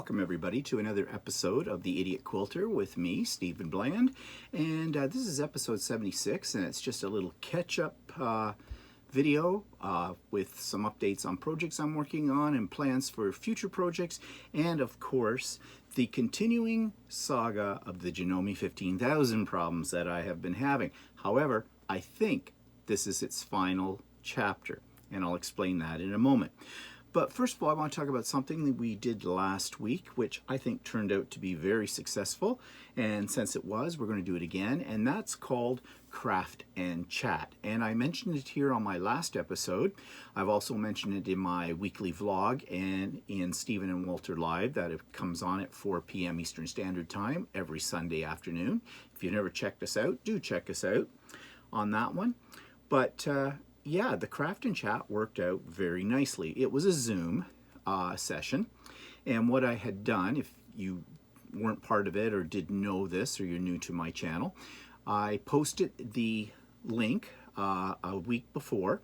welcome everybody to another episode of The Idiot Quilter with me, Stephen Bland. And this is episode 76, and it's just a little catch-up video with some updates on projects I'm working on and plans for future projects, and of course the continuing saga of the Janome 15,000 problems that I have been having. However, I think this is its final chapter, and I'll explain that in a moment. But first of all, I want to talk about something that we did last week, which I think turned out to be very successful. And since it was, we're going to do it again. And that's called Craft and Chat. And I mentioned it here on my last episode. I've also mentioned it in my weekly vlog and in Stephen and Walter Live that it comes on at 4 p.m. Eastern Standard Time every Sunday afternoon. If you've never checked us out, do check us out on that one. But yeah, the Craft and Chat worked out very nicely. It was a Zoom session, and what I had done, if you weren't part of it or didn't know this or you're new to my channel, I posted the link a week before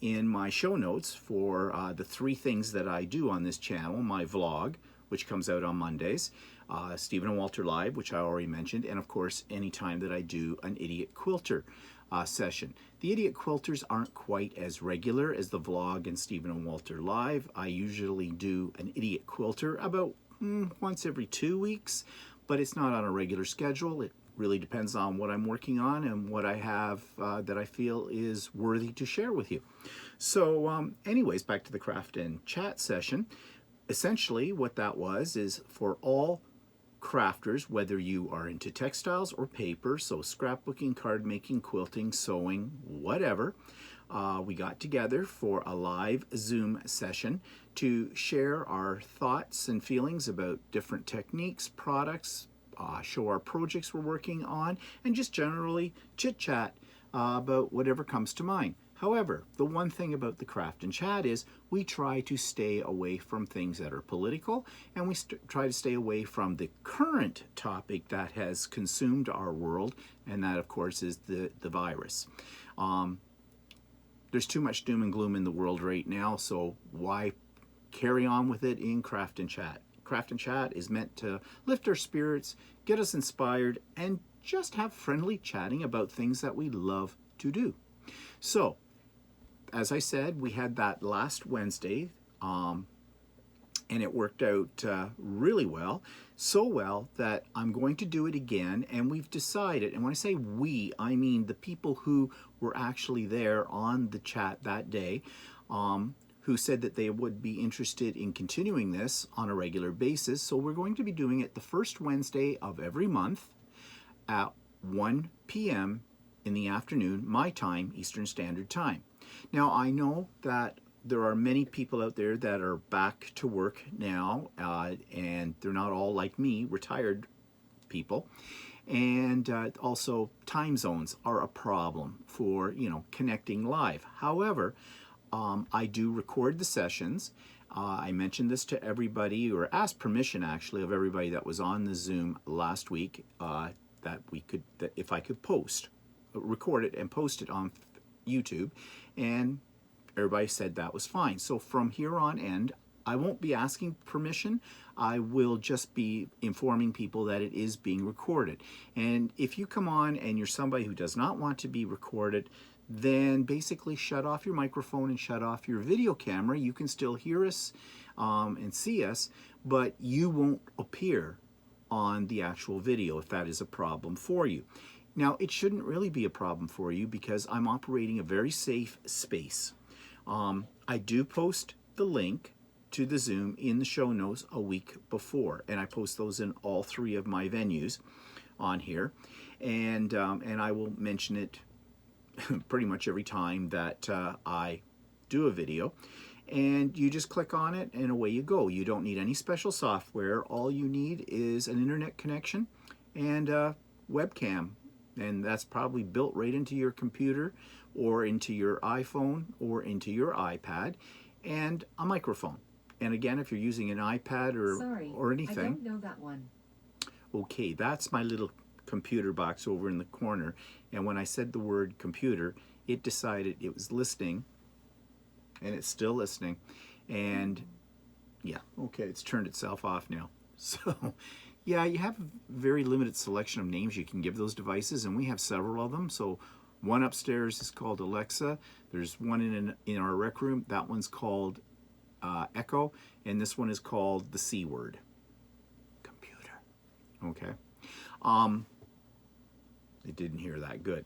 in my show notes for the 3 things that I do on this channel: my vlog, which comes out on Mondays, Stephen and Walter Live, which I already mentioned, and of course anytime that I do an Idiot Quilter session. The Idiot Quilters aren't quite as regular as the vlog and Stephen and Walter Live. I usually do an Idiot Quilter about once every 2 weeks, but it's not on a regular schedule. It really depends on what I'm working on and what I have that I feel is worthy to share with you. So anyways, back to the Craft and Chat session. Essentially what that was is for all crafters, whether you are into textiles or paper, so scrapbooking, card making, quilting, sewing, whatever, we got together for a live Zoom session to share our thoughts and feelings about different techniques, products, show our projects we're working on, and just generally chit-chat about whatever comes to mind. However, the one thing about the Craft and Chat is we try to stay away from things that are political, and we try to stay away from the current topic that has consumed our world, and that of course is the virus. There's too much doom and gloom in the world right now, so why carry on with it in Craft and Chat? Craft and Chat is meant to lift our spirits, get us inspired, and just have friendly chatting about things that we love to do. So, as I said, we had that last Wednesday, and it worked out really well. So well that I'm going to do it again, and we've decided, and when I say we, I mean the people who were actually there on the chat that day, who said that they would be interested in continuing this on a regular basis. So we're going to be doing it the first Wednesday of every month at 1 p.m. in the afternoon, my time, Eastern Standard Time. Now, I know that there are many people out there that are back to work now, and they're not all like me, retired people. And also, time zones are a problem for, connecting live. However, I do record the sessions. I mentioned this to everybody, or asked permission actually of everybody that was on the Zoom last week, that if I could record it and post it on YouTube, and everybody said that was fine. So from here on end, I won't be asking permission. I will just be informing people that it is being recorded. And if you come on and you're somebody who does not want to be recorded, then basically shut off your microphone and shut off your video camera. You can still hear us and see us, but you won't appear on the actual video if that is a problem for you. Now, it shouldn't really be a problem for you because I'm operating a very safe space. I do post the link to the Zoom in the show notes a week before, and I post those in all 3 of my venues on here, and I will mention it pretty much every time that I do a video. And you just click on it and away you go. You don't need any special software. All you need is an internet connection and a webcam. And that's probably built right into your computer or into your iPhone or into your iPad, and a microphone. And again, if you're using an iPad or anything. I don't know that one. Okay, that's my little computer box over in the corner. And when I said the word computer, it decided it was listening, and it's still listening. And yeah, okay, it's turned itself off now. So, yeah, you have a very limited selection of names you can give those devices, and we have several of them. So, one upstairs is called Alexa. There's one in our rec room. That one's called Echo, and this one is called the C word, computer. Okay. It didn't hear that good.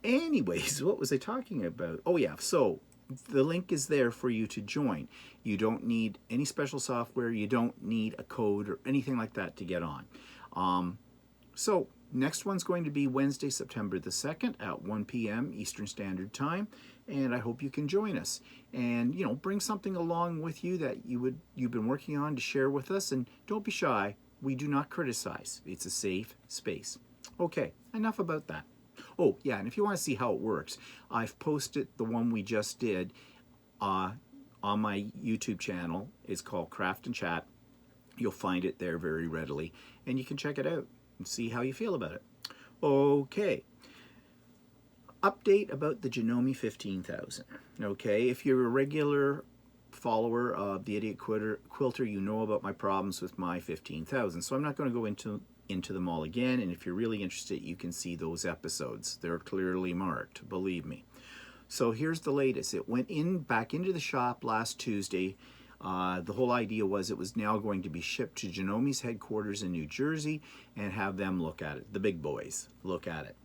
Anyways, what was I talking about? Oh yeah, so the link is there for you to join. You don't need any special software. You don't need a code or anything like that to get on. So next one's going to be Wednesday, September the 2nd at 1 p.m. Eastern Standard Time, and I hope you can join us. And you know, bring something along with you that you've been working on to share with us, and don't be shy. We do not criticize. It's a safe space. Okay, enough about that. Oh, yeah, and if you want to see how it works, I've posted the one we just did on my YouTube channel. It's called Craft and Chat. You'll find it there very readily, and you can check it out and see how you feel about it. Okay. Update about the Janome 15,000. Okay, if you're a regular follower of the Idiot Quilter, you know about my problems with my 15,000. So I'm not going to go into them all again, and if you're really interested, you can see those episodes. They're clearly marked, believe me. So here's the latest. It went back into the shop last Tuesday. The whole idea was it was now going to be shipped to Janome's headquarters in New Jersey and have them look at it, the big boys look at it.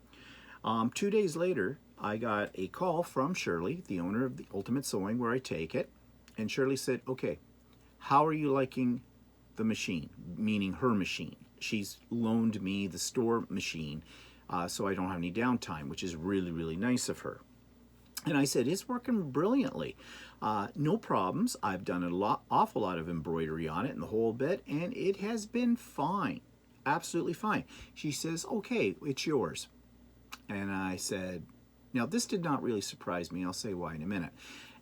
2 days later, I got a call from Shirley, the owner of the Ultimate Sewing, where I take it, and Shirley said, okay, how are you liking the machine, meaning her machine? She's loaned me the store machine, so I don't have any downtime, which is really, really nice of her. And I said, it's working brilliantly. No problems. I've done awful lot of embroidery on it and the whole bit, and it has been fine, absolutely fine. She says, okay, it's yours. And I said, now this did not really surprise me. I'll say why in a minute.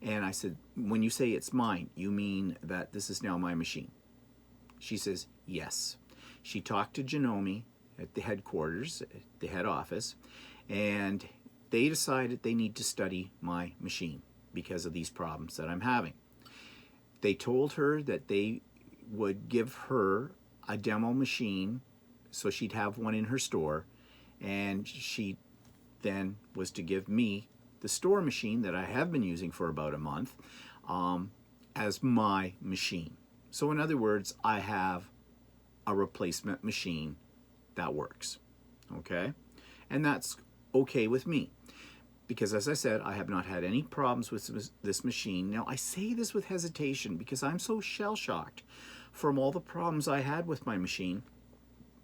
And I said, when you say it's mine, you mean that this is now my machine? She says, yes. She talked to Janome at the headquarters, the head office, and they decided they need to study my machine because of these problems that I'm having. They told her that they would give her a demo machine so she'd have one in her store, and she then was to give me the store machine that I have been using for about a month as my machine. So in other words, I have a replacement machine that works, okay? And that's okay with me because, as I said, I have not had any problems with this machine. Now, I say this with hesitation because I'm so shell-shocked from all the problems I had with my machine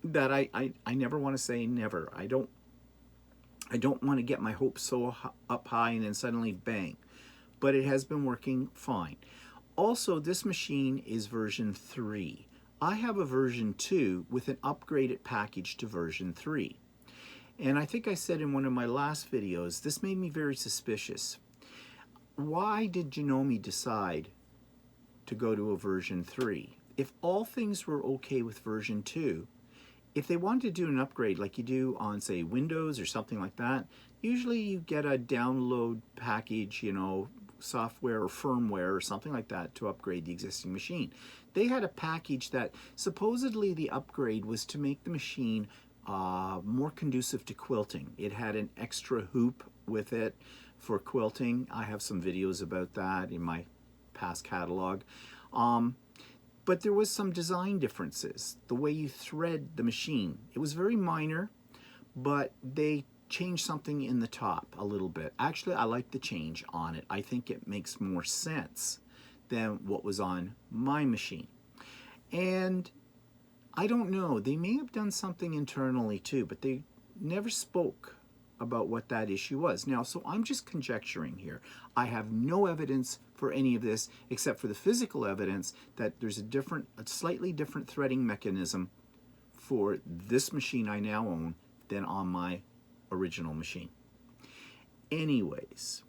that I never want to say never. I don't want to get my hopes so up high and then suddenly bang. But it has been working fine. Also, this machine is version 3. I have a version 2 with an upgraded package to version 3. And I think I said in one of my last videos, this made me very suspicious. Why did Janome decide to go to a version 3? If all things were okay with version 2, if they wanted to do an upgrade like you do on, say, Windows or something like that, usually you get a download package, you know, software or firmware or something like that to upgrade the existing machine. They had a package that supposedly the upgrade was to make the machine more conducive to quilting. It had an extra hoop with it for quilting. I have some videos about that in my past catalog. But there was some design differences. The way you thread the machine, it was very minor, but they changed something in the top a little bit. Actually, I like the change on it. I think it makes more sense than what was on my machine. And I don't know, they may have done something internally too, but they never spoke about what that issue was. Now, so I'm just conjecturing here. I have no evidence for any of this except for the physical evidence that there's a slightly different threading mechanism for this machine I now own than on my original machine. Anyways,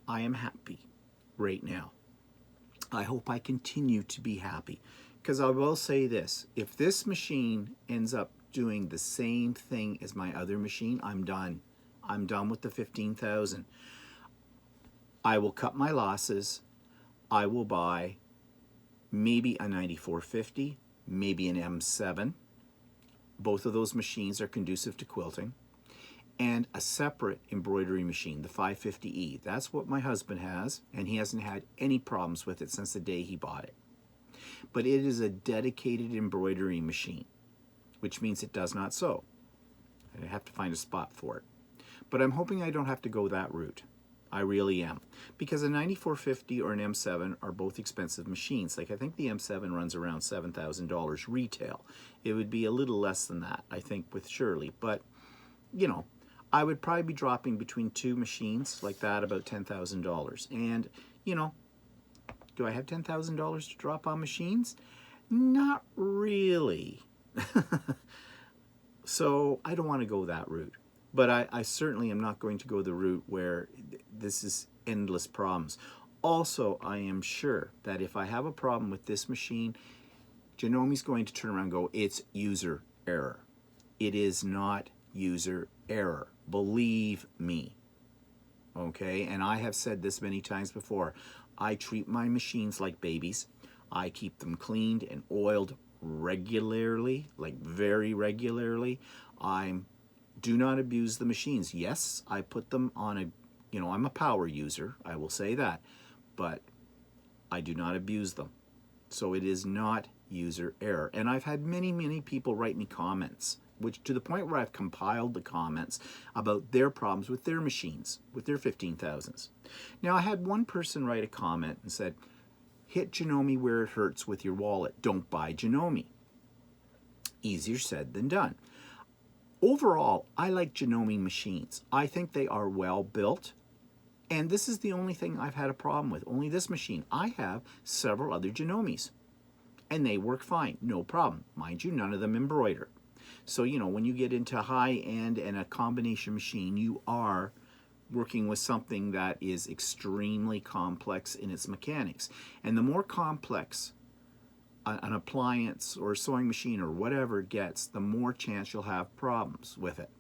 I am happy right now. I hope I continue to be happy, because I will say this, if this machine ends up doing the same thing as my other machine, I'm done. I'm done with the 15,000. I will cut my losses. I will buy maybe a 9450 maybe an M7. Both of those machines are conducive to quilting. And a separate embroidery machine, the 550E. That's what my husband has, and he hasn't had any problems with it since the day he bought it. But it is a dedicated embroidery machine, which means it does not sew. I have to find a spot for it. But I'm hoping I don't have to go that route. I really am. Because a 9450 or an M7 are both expensive machines. Like, I think the M7 runs around $7,000 retail. It would be a little less than that, I think, with Shirley. But, you know, I would probably be dropping between two machines like that about $10,000. And, you know, do I have $10,000 to drop on machines? Not really. So I don't want to go that route. But I certainly am not going to go the route where this is endless problems. Also, I am sure that if I have a problem with this machine, Janome's going to turn around and go, it's user error. It is not user error. Believe me. Okay? And I have said this many times before. I treat my machines like babies. I keep them cleaned and oiled regularly, like very regularly. Do not abuse the machines. Yes, I put them on a, you know, I'm a power user, I will say that, but I do not abuse them. So it is not user error. And I've had many, many people write me comments, which to the point where I've compiled the comments about their problems with their machines, with their 15,000s. Now, I had one person write a comment and said, hit Janome where it hurts with your wallet. Don't buy Janome. Easier said than done. Overall, I like Janome machines. I think they are well built. And this is the only thing I've had a problem with. Only this machine. I have several other Janomes. And they work fine. No problem. Mind you, none of them embroider. So, you know, when you get into high-end and a combination machine, you are working with something that is extremely complex in its mechanics. And the more complex an appliance or a sewing machine or whatever it gets, the more chance you'll have problems with it.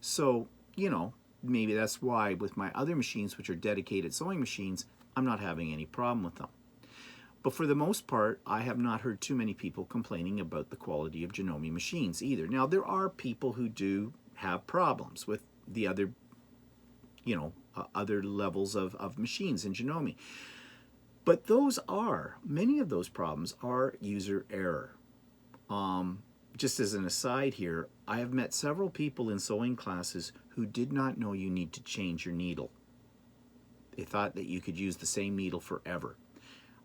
So, you know, maybe that's why with my other machines, which are dedicated sewing machines, I'm not having any problem with them. But for the most part, I have not heard too many people complaining about the quality of Janome machines either. Now, there are people who do have problems with the other, you know, other levels of machines in Janome. But many of those problems are user error. Just as an aside here, I have met several people in sewing classes who did not know you need to change your needle. They thought that you could use the same needle forever.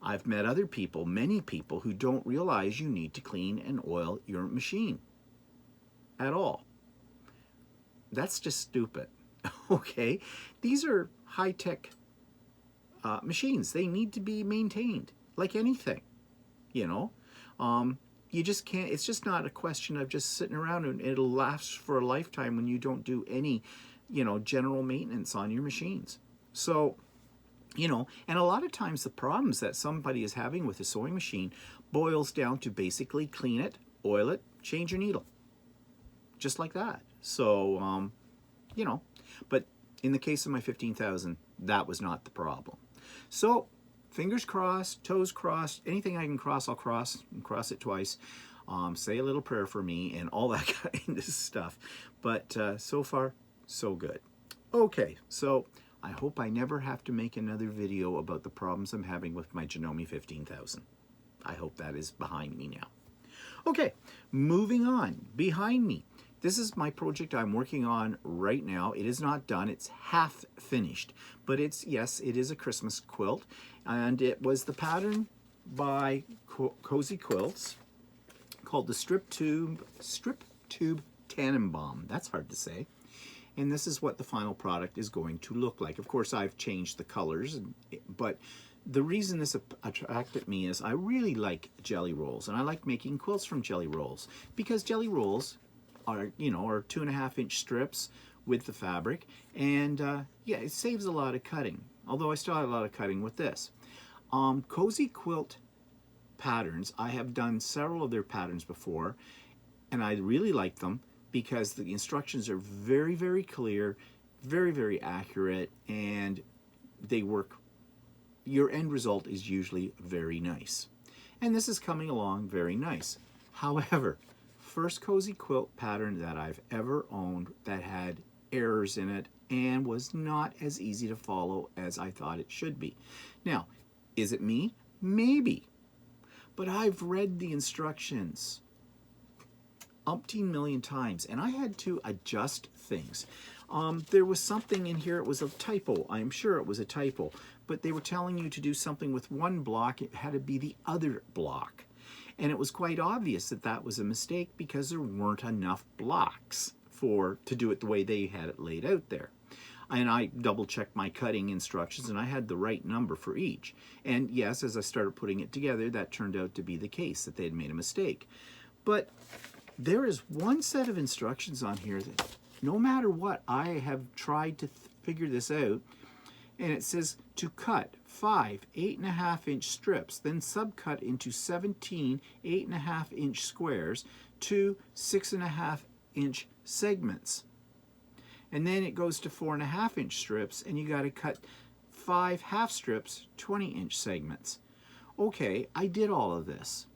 I've met other people, many people, who don't realize you need to clean and oil your machine at all. That's just stupid. Okay? These are high-tech machines. They need to be maintained like anything, you know. You just can't, it's just not a question of just sitting around and it'll last for a lifetime when you don't do any, you know, general maintenance on your machines. So, you know, and a lot of times the problems that somebody is having with a sewing machine boils down to basically clean it, oil it, change your needle. Just like that. So, you know, but in the case of my 15,000, that was not the problem. So, fingers crossed, toes crossed, anything I can cross, I'll cross, and cross it twice. Say a little prayer for me and all that kind of stuff. But so far, so good. Okay, so I hope I never have to make another video about the problems I'm having with my Janome 15,000. I hope that is behind me now. Okay, moving on. Behind me. This is my project I'm working on right now. It is not done. It's half finished. But it's, yes, it is a Christmas quilt. And it was the pattern by Cozy Quilts called the Strip Tube Tannenbaum. That's hard to say. And this is what the final product is going to look like. Of course, I've changed the colors, but the reason this attracted me is I really like jelly rolls, and I like making quilts from jelly rolls because jelly rolls are, you know, are 2.5-inch strips with the fabric, and yeah, it saves a lot of cutting. Although I still have a lot of cutting with this. Cozy Quilt patterns, I have done several of their patterns before, and I really like them because the instructions are very, very clear, very, very accurate, and they work. Your end result is usually very nice. And this is coming along very nice. However, first cozy quilt pattern that I've ever owned that had errors in it and was not as easy to follow as I thought it should be. Now, is it me? Maybe. But I've read the instructions umpteen million times, and I had to adjust things. There was something in here, it was a typo. I'm sure it was a typo, but they were telling you to do something with one block, it had to be the other block. And it was quite obvious that that was a mistake because there weren't enough blocks to do it the way they had it laid out there. And I double-checked my cutting instructions, and I had the right number for each. And yes, as I started putting it together, that turned out to be the case, that they had made a mistake. But there is one set of instructions on here that no matter what, I have tried to figure this out, and it says to cut 5 8.5-inch strips, then subcut into 17 8.5-inch squares, 2 6.5-inch segments. And then it goes to 4.5-inch strips, and you got to cut 5 half strips, 20-inch segments. Okay, I did all of this.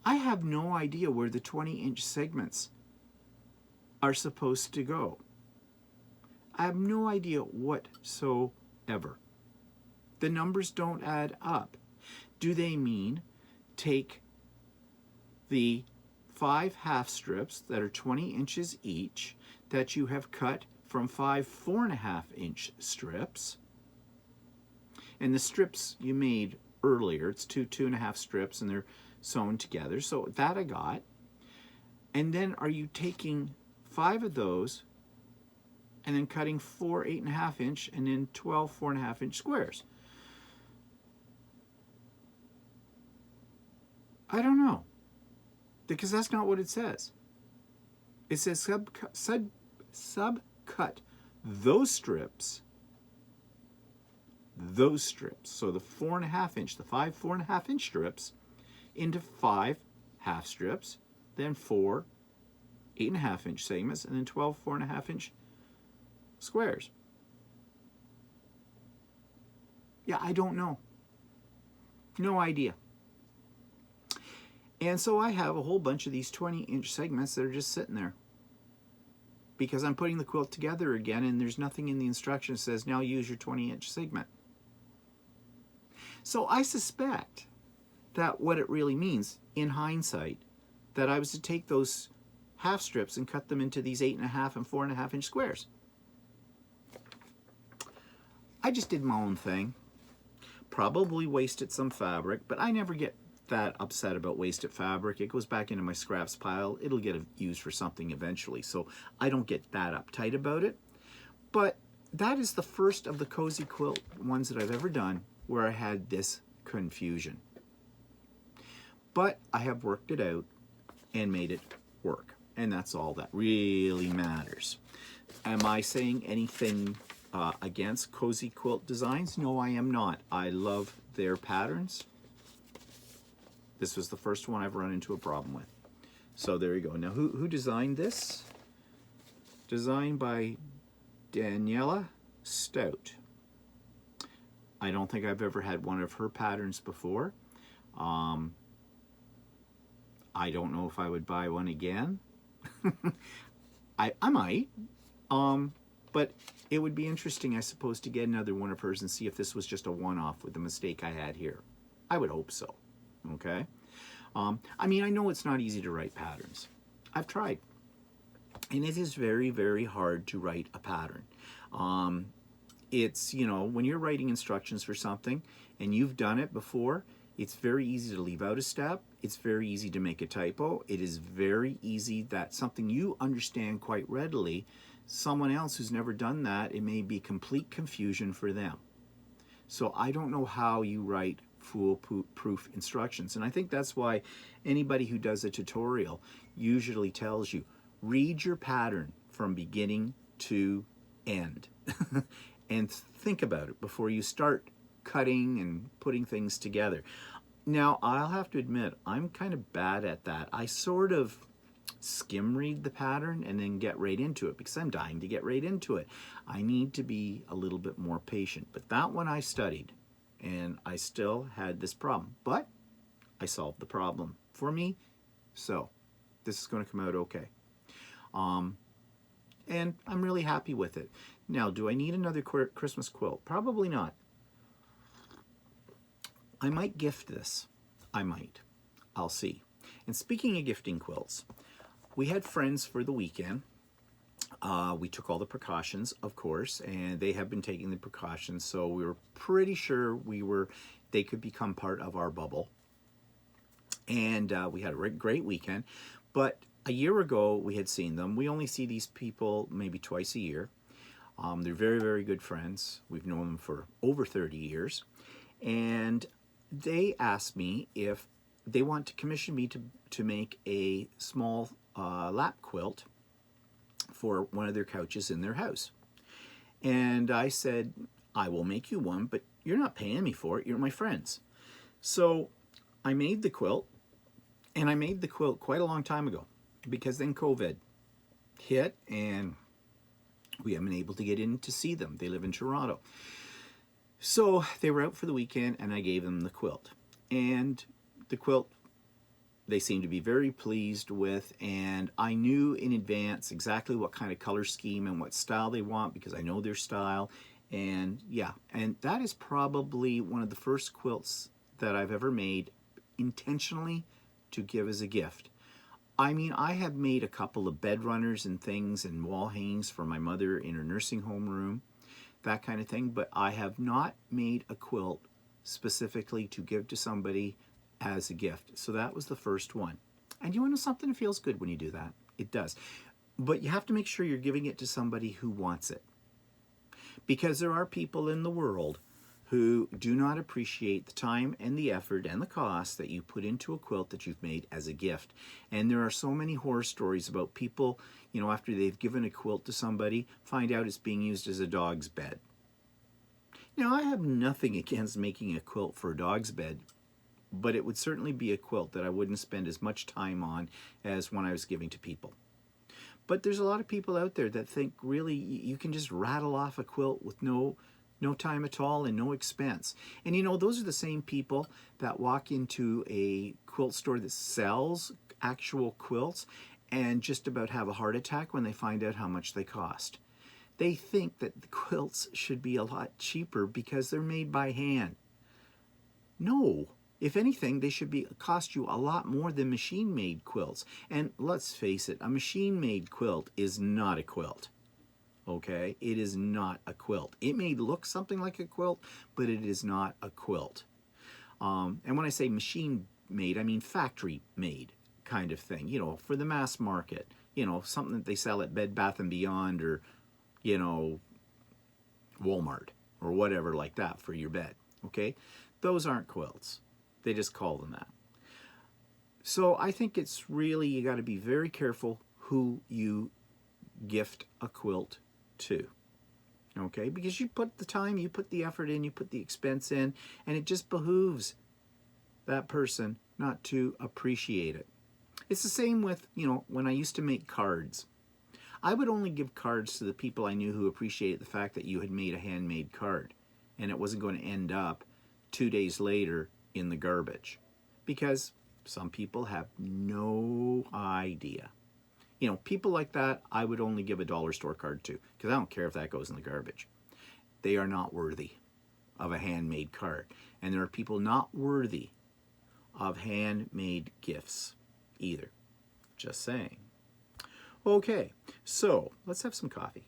I have no idea where the 20-inch segments are supposed to go. I have no idea whatsoever. The numbers don't add up. Do they mean take the 5 half strips that are 20 inches each that you have cut from 5 4.5-inch strips, and the strips you made earlier, it's 2.5 strips, and they're sewn together, so that I got. And then are you taking 5 of those and then cutting 4 8.5-inch and then 12 4.5-inch squares? I don't know, because that's not what it says. It says subcut those strips, so the 4.5-inch, the 5 4.5-inch strips, into 5 half strips, then 4 8.5-inch segments, and then 12 4.5-inch squares. Yeah, I don't know. No idea. And so I have a whole bunch of these 20-inch segments that are just sitting there, because I'm putting the quilt together again, and there's nothing in the instructions that says now use your 20-inch segment. So I suspect that what it really means, in hindsight, that I was to take those half strips and cut them into these 8.5 and 4.5-inch squares. I just did my own thing. Probably wasted some fabric, but I never get that upset about wasted fabric. It goes back into my scraps pile. It'll get used for something eventually, so I don't get that uptight about it. But that is the first of the cozy quilt ones that I've ever done where I had this confusion. But I have worked it out and made it work, and that's all that really matters. Am I saying anything against cozy quilt designs? No, I am not. I love their patterns. This was the first one I've run into a problem with. So there you go. Now, who designed this? Designed by Daniela Stout. I don't think I've ever had one of her patterns before. I don't know if I would buy one again. I might. But it would be interesting, I suppose, to get another one of hers and see if this was just a one-off with the mistake I had here. I would hope so. Okay? I mean, I know it's not easy to write patterns. I've tried. And it is very, very hard to write a pattern. It's, you know, when you're writing instructions for something and you've done it before, it's very easy to leave out a step. It's very easy to make a typo. It is very easy that something you understand quite readily, someone else who's never done that, it may be complete confusion for them. So I don't know how you write foolproof instructions. And I think that's why anybody who does a tutorial usually tells you, read your pattern from beginning to end. And think about it before you start cutting and putting things together. Now, I'll have to admit, I'm kind of bad at that. I sort of skim read the pattern and then get right into it because I'm dying to get right into it. I need to be a little bit more patient. But that one I studied, and I still had this problem. But I solved the problem. For me, So this is going to come out okay. And I'm really happy with it. Now, do I need another Christmas quilt? Probably not. I might gift this. I might. I'll see. And speaking of gifting quilts, we had friends for the weekend. We took all the precautions, of course, and they have been taking the precautions, so we were pretty sure they could become part of our bubble. And we had a great weekend. But a year ago, we had seen them. We only see these people maybe twice a year. They're very, very good friends. We've known them for over 30 years. And they asked me if they want to commission me to make a small lap quilt for one of their couches in their house. And I said, I will make you one, but you're not paying me for it. You're my friends. So I made the quilt, and I made the quilt quite a long time ago, because then COVID hit and we haven't been able to get in to see them. They live in Toronto. So they were out for the weekend, and I gave them the quilt. And the quilt, they seemed to be very pleased with, and I knew in advance exactly what kind of color scheme and what style they want, because I know their style. And yeah, and that is probably one of the first quilts that I've ever made intentionally to give as a gift. I mean, I have made a couple of bed runners and things and wall hangings for my mother in her nursing home room, that kind of thing, but I have not made a quilt specifically to give to somebody as a gift. So that was the first one. And you want to know something? It feels good when you do that. It does. But you have to make sure you're giving it to somebody who wants it. Because there are people in the world who do not appreciate the time and the effort and the cost that you put into a quilt that you've made as a gift. And there are so many horror stories about people, you know, after they've given a quilt to somebody, find out it's being used as a dog's bed. Now, I have nothing against making a quilt for a dog's bed, but it would certainly be a quilt that I wouldn't spend as much time on as when I was giving to people. But there's a lot of people out there that think really you can just rattle off a quilt with no time at all and no expense. And you know, those are the same people that walk into a quilt store that sells actual quilts and just about have a heart attack when they find out how much they cost. They think that the quilts should be a lot cheaper because they're made by hand. No. If anything, they should cost you a lot more than machine-made quilts. And let's face it, a machine-made quilt is not a quilt. Okay? It is not a quilt. It may look something like a quilt, but it is not a quilt. And when I say machine-made, I mean factory-made kind of thing. You know, for the mass market. You know, something that they sell at Bed Bath & Beyond or, you know, Walmart or whatever like that for your bed. Okay? Those aren't quilts. They just call them that. So I think it's really, you got to be very careful who you gift a quilt to. Okay? Because you put the time, you put the effort in, you put the expense in, and it just behooves that person not to appreciate it. It's the same with, you know, when I used to make cards. I would only give cards to the people I knew who appreciated the fact that you had made a handmade card, and it wasn't going to end up 2 days later in the garbage, because some people have no idea. You know, people like that, I would only give a dollar store card to, because I don't care if that goes in the garbage. They are not worthy of a handmade card. And there are people not worthy of handmade gifts either. Just saying. Okay, so let's have some coffee.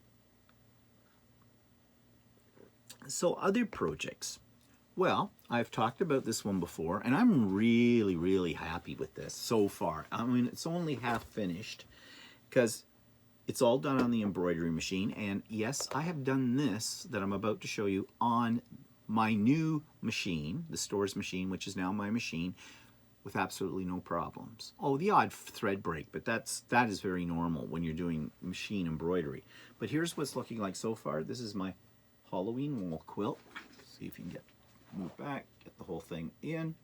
So other projects. Well, I've talked about this one before, and I'm really, really happy with this so far. I mean, it's only half finished because it's all done on the embroidery machine. And yes, I have done this that I'm about to show you on my new machine, the store's machine, which is now my machine, with absolutely no problems. Oh, the odd thread break, but that is very normal when you're doing machine embroidery. But here's what's looking like so far. This is my Halloween wall quilt. See if you can move back, get the whole thing in.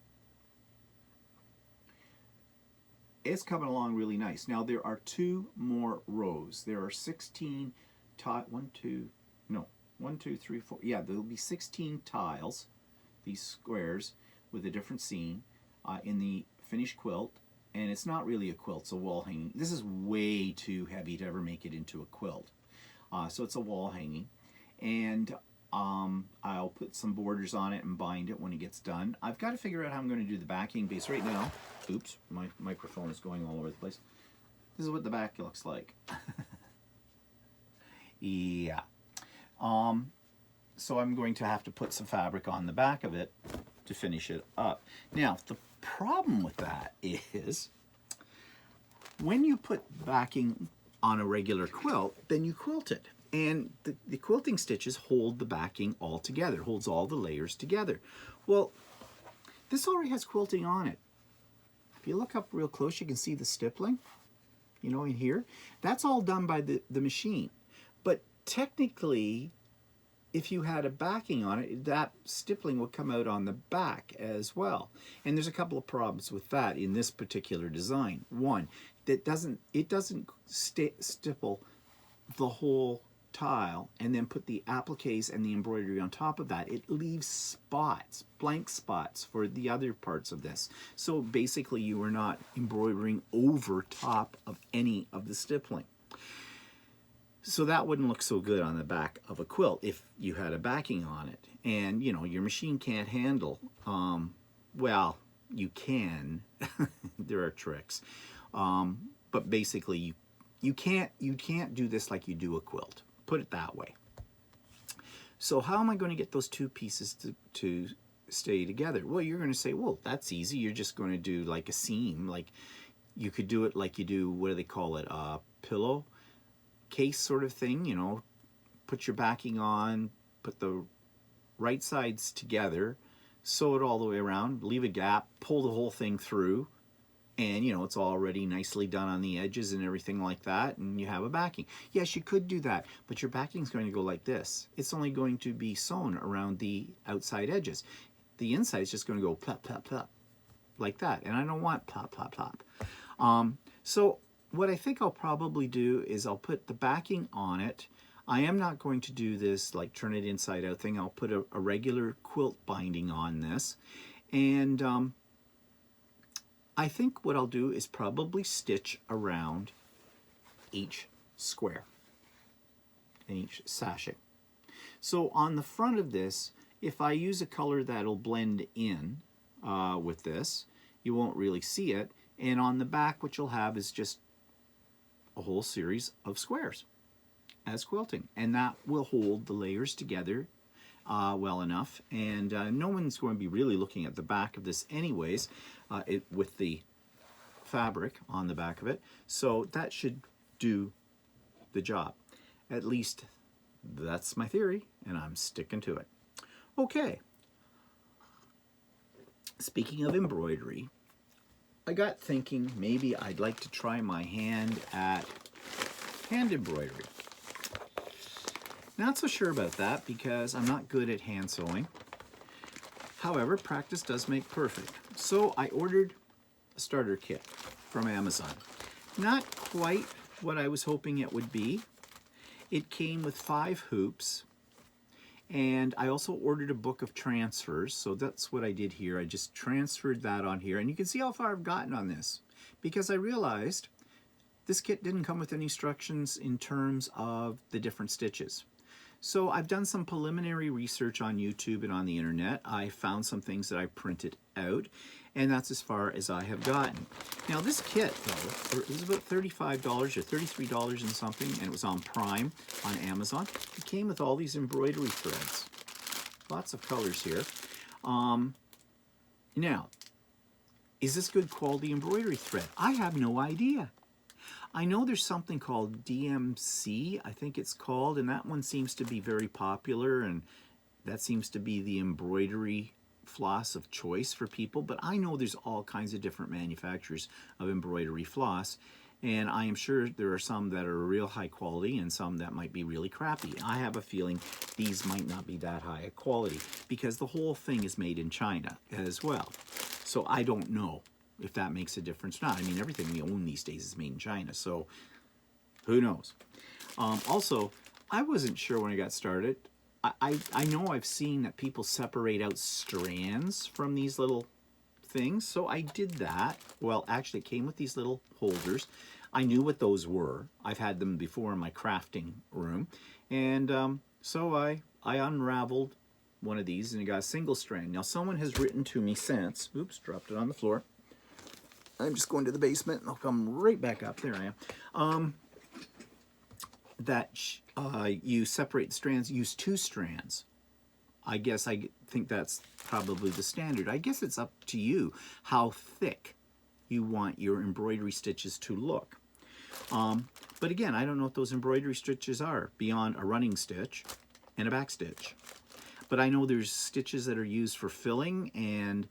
It's coming along really nice. Now there are 2 more rows. There are 16 1, 2, 3, 4. Yeah, there'll be 16 tiles, these squares with a different scene in the finished quilt. and it's not really a quilt, it's a wall hanging. This is way too heavy to ever make it into a quilt. So it's a wall hanging, and I'll put some borders on it and bind it when it gets done. I've got to figure out how I'm going to do the backing base right now. Oops, my microphone is going all over the place. This is what the back looks like. Yeah. So I'm going to have to put some fabric on the back of it to finish it up. Now, the problem with that is when you put backing on a regular quilt, then you quilt it. And the quilting stitches hold the backing all together, holds all the layers together. Well, this already has quilting on it. If you look up real close, you can see the stippling, you know, in here. That's all done by the machine. But technically, if you had a backing on it, that stippling would come out on the back as well. And there's a couple of problems with that in this particular design. One, it doesn't stipple the whole tile and then put the appliques and the embroidery on top of that. It leaves spots, blank spots for the other parts of this. So basically you are not embroidering over top of any of the stippling. So that wouldn't look so good on the back of a quilt if you had a backing on it. And, you know, your machine can't handle, well, you can. There are tricks. But basically, you can't do this like you do a quilt. Put it that way. So how am I going to get those two pieces to stay together? Well, you're going to say, well, that's easy. You're just going to do like a seam. Like you could do it like you do, what do they call it, pillow case sort of thing, you know, put your backing on, put the right sides together, sew it all the way around, leave a gap, pull the whole thing through, and you know, it's already nicely done on the edges and everything like that, and you have a backing. Yes, you could do that, but your backing is going to go like this. It's only going to be sewn around the outside edges. The inside is just going to go plop, plop, plop, like that, and I don't want plop, plop, plop. So what I think I'll probably do is I'll put the backing on it. I am not going to do this like turn it inside out thing. I'll put a regular quilt binding on this. And I think what I'll do is probably stitch around each square and each sashing. So on the front of this, if I use a color that'll blend in with this, you won't really see it. And on the back, what you'll have is just a whole series of squares as quilting, and that will hold the layers together well enough, and no one's going to be really looking at the back of this anyways, with the fabric on the back of it, so that should do the job. At least that's my theory, and I'm sticking to it. Okay, speaking of embroidery, I got thinking maybe I'd like to try my hand at hand embroidery. Not so sure about that because I'm not good at hand sewing. However, practice does make perfect. So I ordered a starter kit from Amazon. Not quite what I was hoping it would be. It came with 5 hoops, and I also ordered a book of transfers, so that's what I did here. I just transferred that on here, and you can see how far I've gotten on this, because I realized this kit didn't come with any instructions in terms of the different stitches. So I've done some preliminary research on YouTube and on the internet. I found some things that I printed out, and that's as far as I have gotten. Now this kit, though, it was about $35 or $33 and something, and it was on Prime on Amazon. It came with all these embroidery threads. Lots of colors here. Now, is this good quality embroidery thread? I have no idea. I know there's something called DMC, I think it's called, and that one seems to be very popular, and that seems to be the embroidery floss of choice for people, but I know there's all kinds of different manufacturers of embroidery floss, and I am sure there are some that are real high quality and some that might be really crappy. I have a feeling these might not be that high a quality because the whole thing is made in China as well. So I don't know if that makes a difference or not. I mean, everything we own these days is made in China, so who knows? Also, I wasn't sure when I got started. I know I've seen that people separate out strands from these little things, so I did that. Well, actually, it came with these little holders. I knew what those were. I've had them before in my crafting room. And so I unraveled one of these, and it got a single strand. Now, someone has written to me since. Oops, dropped it on the floor. I'm just going to the basement, and I'll come right back up. There I am. That you separate the strands, use 2 strands. I guess I think that's probably the standard. I guess it's up to you how thick you want your embroidery stitches to look. But again, I don't know what those embroidery stitches are beyond a running stitch and a back stitch. But I know there's stitches that are used for filling, and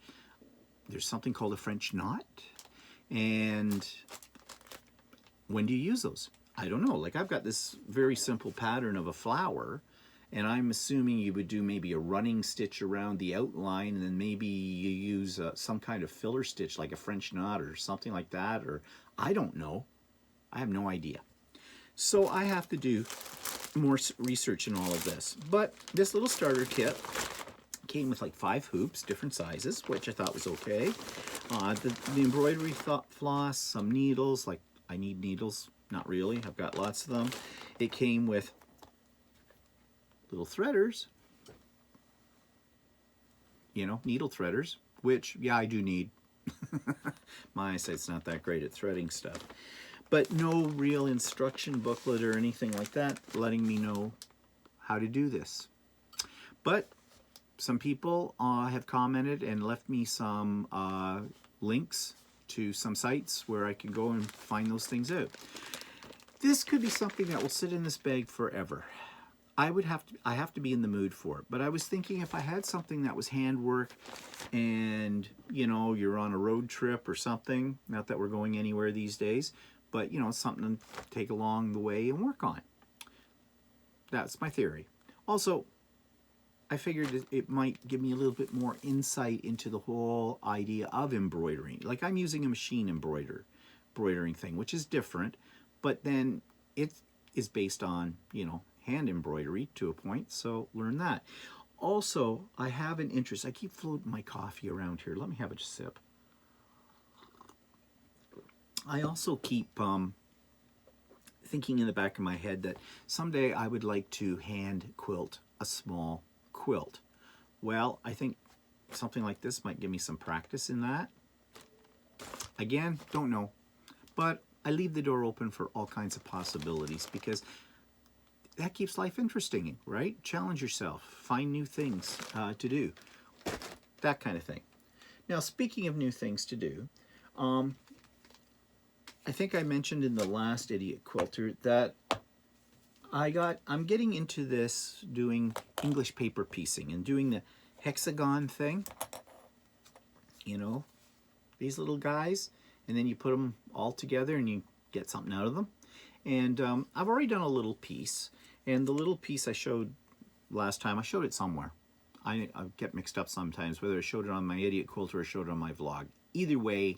there's something called a French knot. And when do you use those? I don't know. Like, I've got this very simple pattern of a flower, and I'm assuming you would do maybe a running stitch around the outline, and then maybe you use some kind of filler stitch like a French knot or something like that, or I don't know. I have no idea. So I have to do more research in all of this. But this little starter kit came with like 5 hoops, different sizes, which I thought was okay. The embroidery floss, some needles, like I need needles. Not really, I've got lots of them. It came with little threaders, you know, needle threaders, which, yeah, I do need. My eyesight's not that great at threading stuff. But no real instruction booklet or anything like that letting me know how to do this. But some people have commented and left me some links to some sites where I can go and find those things out. This could be something that will sit in this bag forever. I have to be in the mood for it. But I was thinking if I had something that was handwork and, you know, you're on a road trip or something, not that we're going anywhere these days, but, you know, something to take along the way and work on. That's my theory. Also, I figured it might give me a little bit more insight into the whole idea of embroidering. Like, I'm using a machine embroidering thing, which is different, but then it is based on, you know, hand embroidery to a point, so learn that. Also, I have an interest. I keep floating my coffee around here. Let me have a sip. I also keep thinking in the back of my head that someday I would like to hand quilt a small quilt. Well, I think something like this might give me some practice in that. Again, don't know. But I leave the door open for all kinds of possibilities because that keeps life interesting, right? Challenge yourself. Find new things to do. That kind of thing. Now, speaking of new things to do, I think I mentioned in the last Idiot Quilter that I'm getting into this doing English paper piecing and doing the hexagon thing. You know, these little guys, and then you put them all together and you get something out of them. And I've already done a little piece, and the little piece I showed last time, I showed it somewhere. I get mixed up sometimes, whether I showed it on my Idiot Quilter or showed it on my vlog. Either way,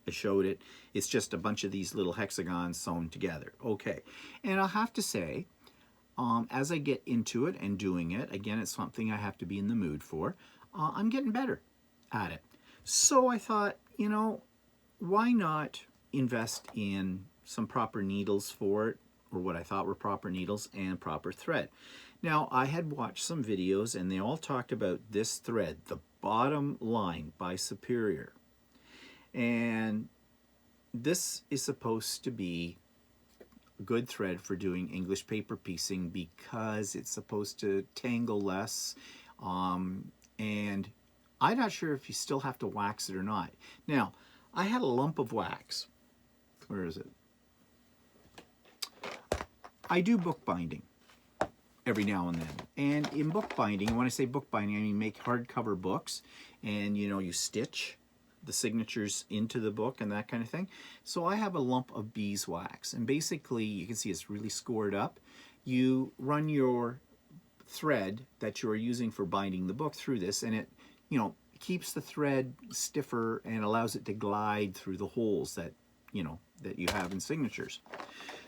I showed it. It's just a bunch of these little hexagons sewn together. Okay, and I'll have to say, as I get into it and doing it, again, it's something I have to be in the mood for, I'm getting better at it. So I thought, you know, why not invest in some proper needles for it, or what I thought were proper needles, and proper thread. Now, I had watched some videos, and they all talked about this thread, the Bottom Line by Superior. And this is supposed to be a good thread for doing English paper piecing because it's supposed to tangle less. And I'm not sure if you still have to wax it or not. Now, I had a lump of wax. Where is it? I do bookbinding every now and then. And in bookbinding, when I say bookbinding, I mean make hardcover books, and you know, you stitch the signatures into the book and that kind of thing. So I have a lump of beeswax, and basically you can see it's really scored up. You run your thread that you're using for binding the book through this, and it, you know, keeps the thread stiffer and allows it to glide through the holes that, you know, that you have in signatures.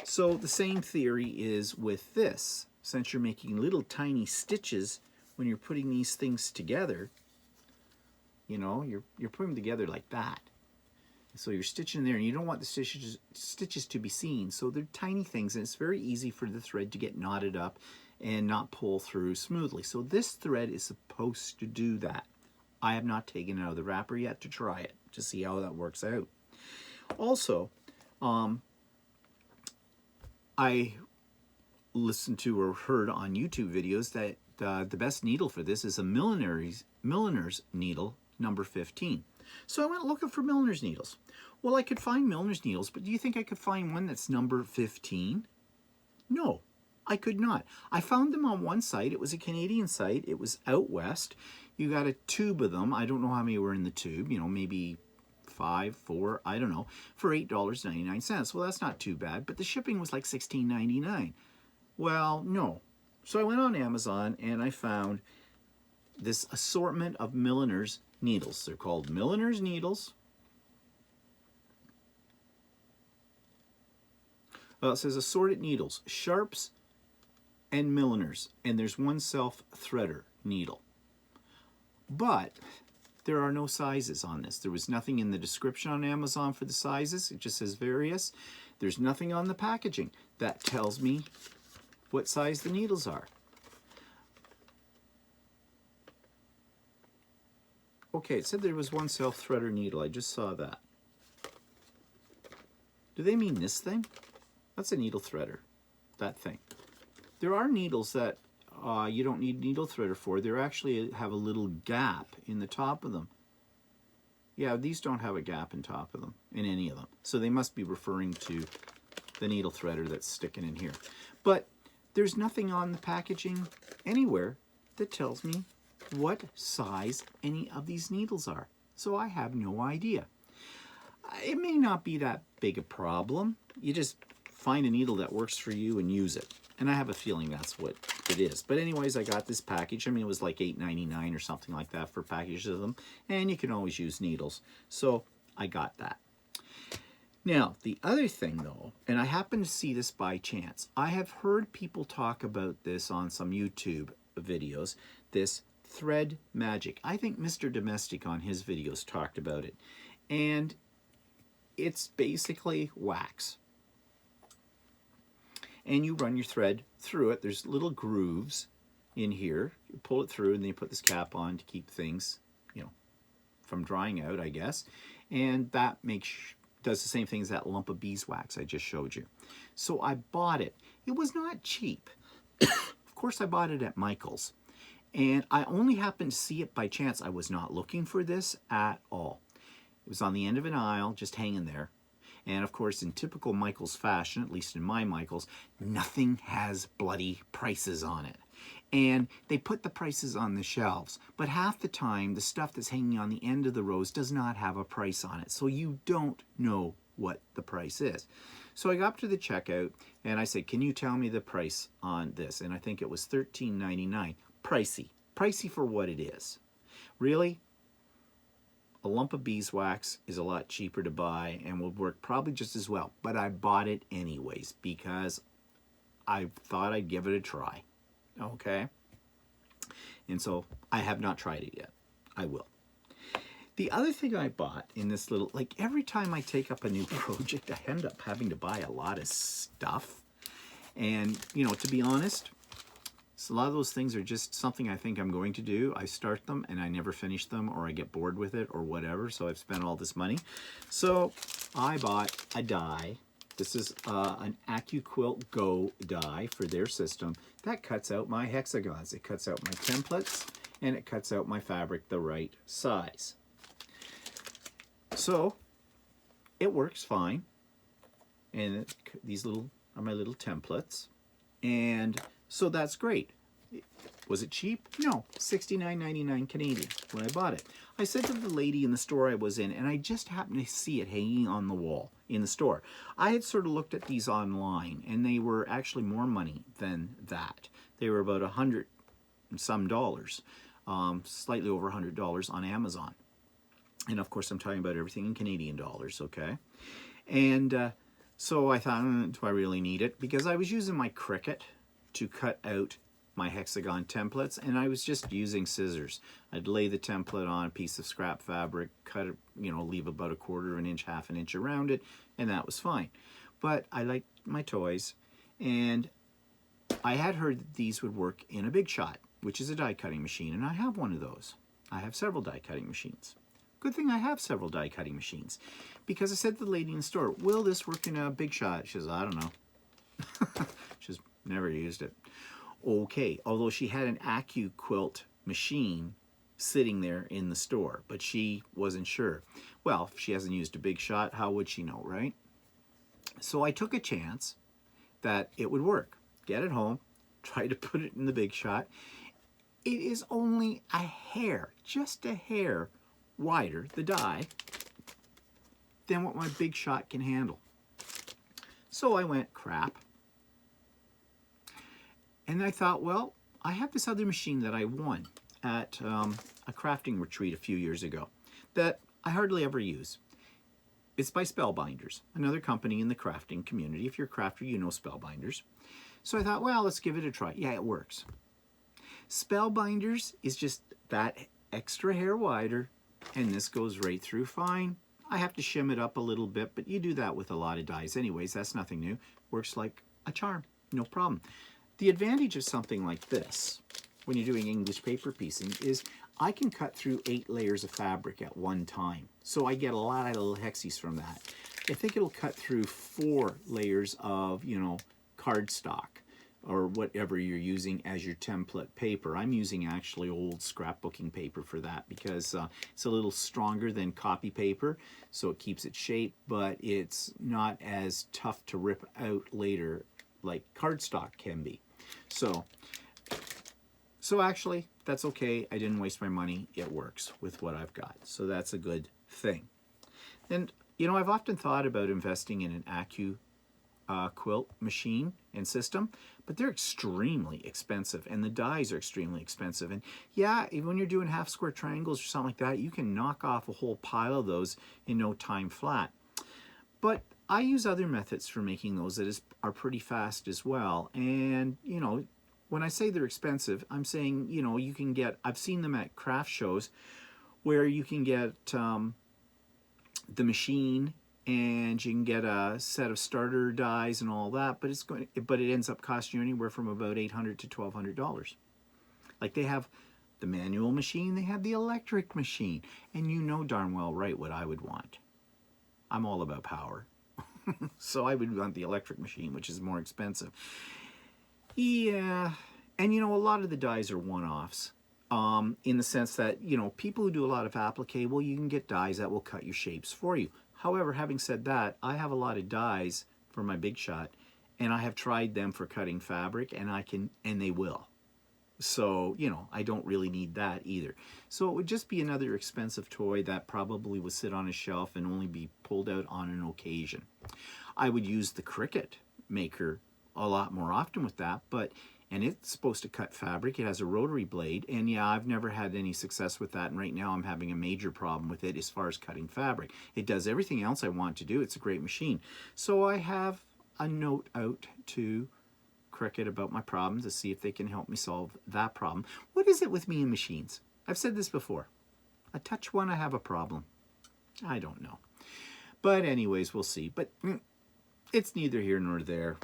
So the same theory is with this. Since you're making little tiny stitches when you're putting these things together, you know, you're putting them together like that. So you're stitching there, and you don't want the stitches to be seen. So they're tiny things, and it's very easy for the thread to get knotted up and not pull through smoothly. So this thread is supposed to do that. I have not taken it out of the wrapper yet to try it, to see how that works out. Also, I listened to or heard on YouTube videos that the best needle for this is a milliner's needle number 15. So I went looking for milliner's needles. Well, I could find milliner's needles, but do you think I could find one that's number 15? No, I could not. I found them on one site. It was a Canadian site. It was out west. You got a tube of them. I don't know how many were in the tube, you know, maybe 5, 4, I don't know, for $8.99. Well, that's not too bad, but the shipping was like $16.99. Well, no. So I went on Amazon and I found this assortment of milliner's needles. They're called milliner's needles. Well, it says assorted needles, sharps and milliners, and there's one self-threader needle. But there are no sizes on this. There was nothing in the description on Amazon for the sizes. It just says various. There's nothing on the packaging that tells me what size the needles are. Okay, it said there was one self-threader needle. I just saw that. Do they mean this thing? That's a needle threader, that thing. There are needles that you don't need needle threader for. They actually have a little gap in the top of them. Yeah, these don't have a gap in top of them, in any of them. So they must be referring to the needle threader that's sticking in here. But there's nothing on the packaging anywhere that tells me what size any of these needles are. So I have no idea. It may not be that big a problem. You just find a needle that works for you and use it. And I have a feeling that's what it is. But anyways, I got this package. I mean, it was like $8.99 or something like that for packages of them. And you can always use needles. So I got that. Now, the other thing though, and I happened to see this by chance. I have heard people talk about this on some YouTube videos, this thread magic. I think Mr. Domestic on his videos talked about it. And it's basically wax. And you run your thread through it. There's little grooves in here. You pull it through and then you put this cap on to keep things, you know, from drying out, I guess. And that does the same thing as that lump of beeswax I just showed you. So I bought it. It was not cheap. Of course, I bought it at Michael's. And I only happened to see it by chance. I was not looking for this at all. It was on the end of an aisle, just hanging there. And of course, in typical Michael's fashion, at least in my Michael's, nothing has bloody prices on it. And they put the prices on the shelves. But half the time, the stuff that's hanging on the end of the rows does not have a price on it. So you don't know what the price is. So I got up to the checkout and I said, can you tell me the price on this? And I think it was $13.99. Pricey. Pricey for what it is. Really? A lump of beeswax is a lot cheaper to buy and will work probably just as well. But I bought it anyways because I thought I'd give it a try. Okay? And so I have not tried it yet. I will. The other thing I bought in this little, like every time I take up a new project, I end up having to buy a lot of stuff. And, you know, to be honest, so a lot of those things are just something I think I'm going to do. I start them and I never finish them, or I get bored with it or whatever. So I've spent all this money. So I bought a die. This is an AccuQuilt Go die for their system. That cuts out my hexagons. It cuts out my templates and it cuts out my fabric the right size. So it works fine. And these little are my little templates. And so that's great. Was it cheap? No, $69.99 Canadian when I bought it. I said to the lady in the store I was in, and I just happened to see it hanging on the wall in the store. I had sort of looked at these online, and they were actually more money than that. They were about $100 and some dollars, slightly over $100 on Amazon. And of course, I'm talking about everything in Canadian dollars, okay? And so I thought, do I really need it? Because I was using my Cricut to cut out my hexagon templates, and I was just using scissors. I'd lay the template on a piece of scrap fabric, cut it, you know, leave about 1/4 of an inch, 1/2 inch around it, and that was fine. But I liked my toys, and I had heard that these would work in a Big Shot, which is a die cutting machine, and I have one of those. I have several die cutting machines. Good thing I have several die cutting machines, because I said to the lady in the store, will this work in a Big Shot? She says, I don't know. She's never used it. Okay, although she had an Quilt machine sitting there in the store, but she wasn't sure. Well, if she hasn't used a Big Shot, how would she know, right? So I took a chance that it would work. Get it home, try to put it in the Big Shot. It is only a hair, just a hair wider, the die, than what my Big Shot can handle. So I went, crap. And I thought, well, I have this other machine that I won at a crafting retreat a few years ago that I hardly ever use. It's by Spellbinders, another company in the crafting community. If you're a crafter, you know Spellbinders. So I thought, well, let's give it a try. Yeah, it works. Spellbinders is just that extra hair wider, and this goes right through fine. I have to shim it up a little bit, but you do that with a lot of dies anyways. That's nothing new. Works like a charm, no problem. The advantage of something like this, when you're doing English paper piecing, is I can cut through 8 layers of fabric at one time. So I get a lot of little hexies from that. I think it'll cut through 4 layers of, you know, cardstock or whatever you're using as your template paper. I'm using actually old scrapbooking paper for that because it's a little stronger than copy paper, so it keeps its shape, but it's not as tough to rip out later like cardstock can be. So actually, that's okay. I didn't waste my money. It works with what I've got. So that's a good thing. And, you know, I've often thought about investing in an quilt machine and system, but they're extremely expensive, and the dies are extremely expensive. And yeah, when you're doing half square triangles or something like that, you can knock off a whole pile of those in no time flat. But I use other methods for making those that are pretty fast as well. And, you know, when I say they're expensive, I'm saying, you know, you can get, I've seen them at craft shows where you can get the machine and you can get a set of starter dies and all that, but it ends up costing you anywhere from about $800 to $1,200. Like they have the manual machine, they have the electric machine, and you know darn well right what I would want. I'm all about power. So I would want the electric machine, which is more expensive. Yeah, and you know, a lot of the dies are one-offs in the sense that, you know, people who do a lot of applique, well, you can get dies that will cut your shapes for you. However, having said that, I have a lot of dies for my Big Shot, and I have tried them for cutting fabric, and they will. So, you know, I don't really need that either. So it would just be another expensive toy that probably would sit on a shelf and only be pulled out on an occasion. I would use the Cricut maker a lot more often with that, and it's supposed to cut fabric. It has a rotary blade, and yeah, I've never had any success with that, and right now I'm having a major problem with it as far as cutting fabric. It does everything else I want to do. It's a great machine. So I have a note out to Cricut about my problem to see if they can help me solve that problem. What is it with me and machines? I've said this before. I touch one, I have a problem. I don't know. But anyways, we'll see. But it's neither here nor there.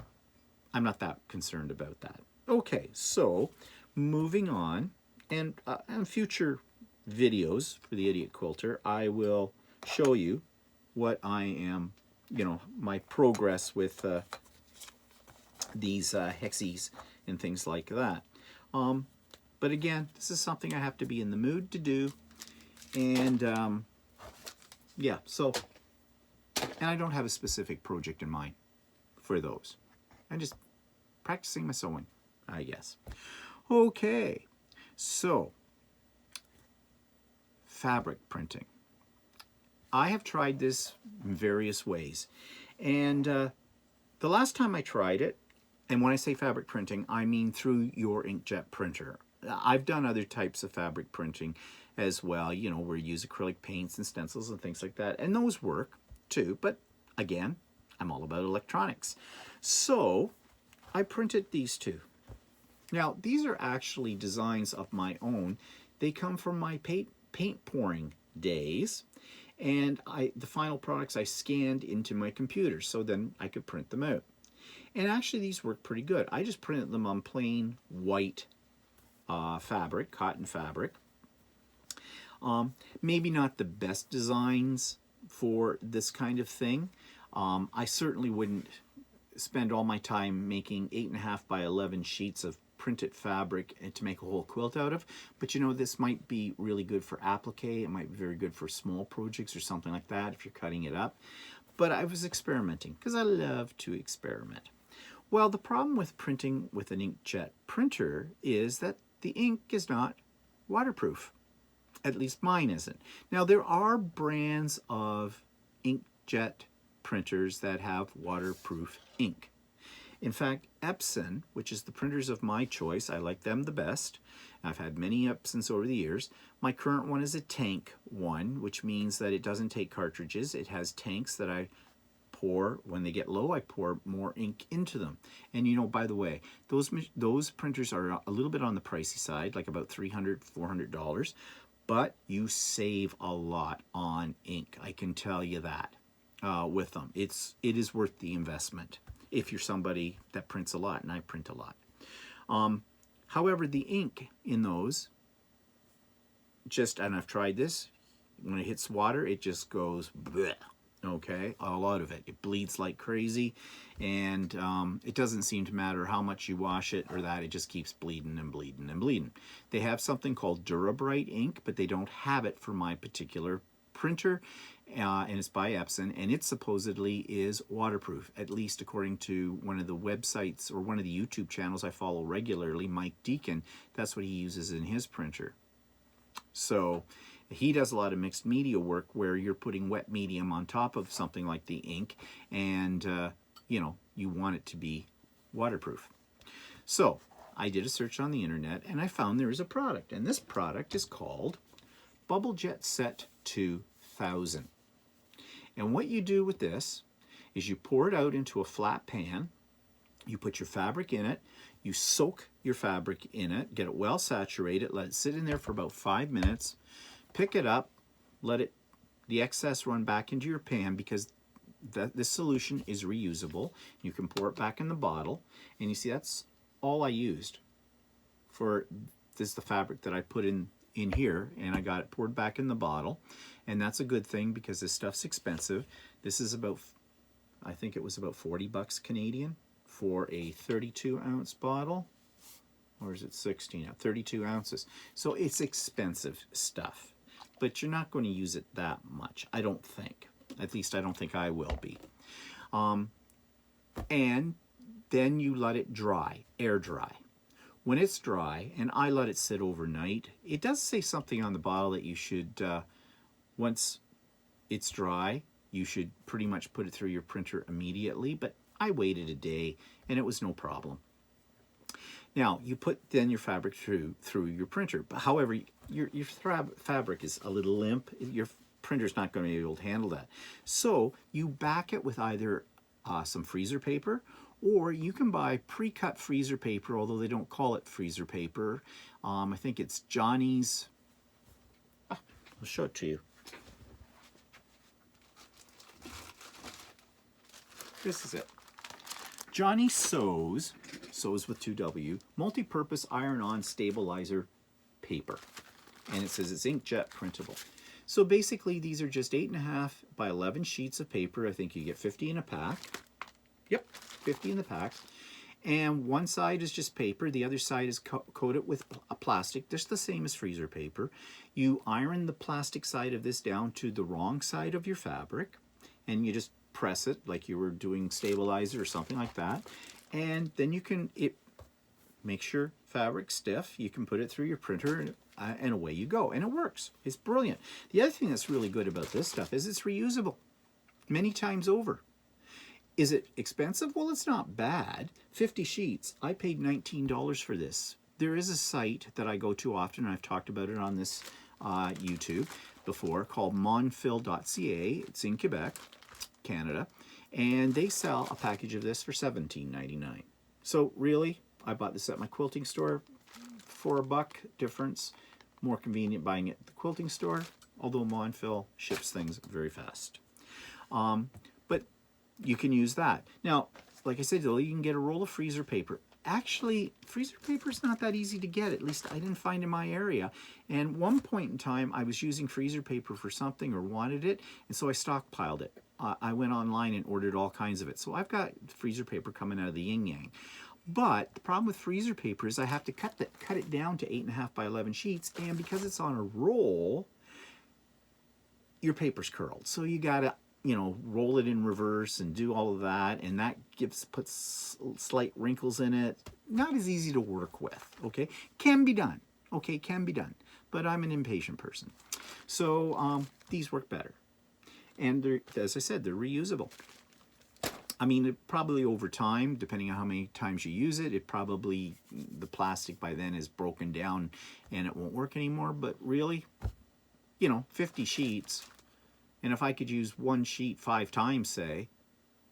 I'm not that concerned about that. Okay, so moving on, and in future videos for the Idiot Quilter, I will show you what I am, you know, my progress with these hexies and things like that. But again, this is something I have to be in the mood to do, and yeah, so, and I don't have a specific project in mind for those. I'm just practicing my sewing, I guess. Okay, so fabric printing. I have tried this in various ways, and the last time I tried it, and when I say fabric printing, I mean through your inkjet printer. I've done other types of fabric printing as well, you know, where you use acrylic paints and stencils and things like that, and those work too, but again, I'm all about electronics. So I printed these two. Now, these are actually designs of my own. They come from my paint pouring days, and the final products I scanned into my computer so then I could print them out. And actually these work pretty good. I just printed them on plain white fabric, cotton fabric. Maybe not the best designs for this kind of thing. I certainly wouldn't spend all my time making 8.5 by 11 sheets of printed fabric and to make a whole quilt out of, but you know, this might be really good for applique. It might be very good for small projects or something like that if you're cutting it up. But I was experimenting because I love to experiment. Well, the problem with printing with an inkjet printer is that the ink is not waterproof. At least mine isn't. Now, there are brands of inkjet printers that have waterproof ink. In fact, Epson, which is the printers of my choice, I like them the best. I've had many Epsons over the years. My current one is a tank one, which means that it doesn't take cartridges. It has tanks that I pour. When they get low, I pour more ink into them. And you know, by the way, those printers are a little bit on the pricey side, like about $300, $400, but you save a lot on ink. I can tell you that with them. It is worth the investment if you're somebody that prints a lot, and I print a lot. However, the ink in those, and I've tried this, when it hits water, it just goes bleh, okay, a lot of it. It bleeds like crazy, and it doesn't seem to matter how much you wash it or that, it just keeps bleeding and bleeding and bleeding. They have something called Durabrite ink, but they don't have it for my particular printer, and it's by Epson, and it supposedly is waterproof, at least according to one of the websites or one of the YouTube channels I follow regularly, Mike Deacon. That's what he uses in his printer. So he does a lot of mixed media work where you're putting wet medium on top of something like the ink, and you know, you want it to be waterproof. So I did a search on the internet and I found there is a product, and this product is called Bubble Jet Set 2000. And what you do with this is you pour it out into a flat pan, you put your fabric in it, you soak your fabric in it, get it well saturated, let it sit in there for about 5 minutes, pick it up, let the excess run back into your pan, because this solution is reusable. You can pour it back in the bottle, and you see that's all I used for this, the fabric that I put in here, and I got it poured back in the bottle. And that's a good thing because this stuff's expensive. This is about, I think it was about 40 bucks Canadian for a 32-ounce bottle. Or is it 16? 32 ounces. So it's expensive stuff, but you're not going to use it that much, I don't think. At least I don't think I will be. And then you let it dry, air dry. When it's dry, and I let it sit overnight, it does say something on the bottle that you should, once it's dry, you should pretty much put it through your printer immediately, but I waited a day and it was no problem. Now, you put then your fabric through your printer, but however, your fabric is a little limp. Your printer's not going to be able to handle that. So you back it with either some freezer paper, or you can buy pre-cut freezer paper, although they don't call it freezer paper. I think it's Johnny's. I'll show it to you. This is it. Johnny Sews with 2W, multi-purpose iron-on stabilizer paper. And it says it's inkjet printable. So basically these are just 8.5 by 11 sheets of paper. I think you get 50 in a pack. Yep, 50 in the pack. And one side is just paper, the other side is coated with a plastic, just the same as freezer paper. You iron the plastic side of this down to the wrong side of your fabric, and you just press it like you were doing stabilizer or something like that. And then you can, it makes your fabric stiff. You can put it through your printer, and away you go. And it works. It's brilliant. The other thing that's really good about this stuff is it's reusable many times over. Is it expensive? Well, it's not bad. 50 sheets. I paid $19 for this. There is a site that I go to often, and I've talked about it on this YouTube before, called monfil.ca. It's in Quebec, Canada, and they sell a package of this for $17.99. So really, I bought this at my quilting store for $1 difference. More convenient buying it at the quilting store, although Monfil ships things very fast. But you can use that. Now, like I said, though, you can get a roll of freezer paper. Actually, freezer paper is not that easy to get. At least I didn't find in my area. And one point in time, I was using freezer paper for something or wanted it, and so I stockpiled it. I went online and ordered all kinds of it. So I've got freezer paper coming out of the yin-yang. But the problem with freezer paper is I have to cut it down to 8.5 by 11 sheets, and because it's on a roll, your paper's curled. So you gotta, you know, roll it in reverse and do all of that, and that puts slight wrinkles in it. Not as easy to work with, okay? Can be done, okay, can be done. But I'm an impatient person. So these work better. And they're, as I said, they're reusable. I mean, it probably over time, depending on how many times you use it, the plastic by then is broken down and it won't work anymore. But really, you know, 50 sheets, and if I could use one sheet 5 times, say,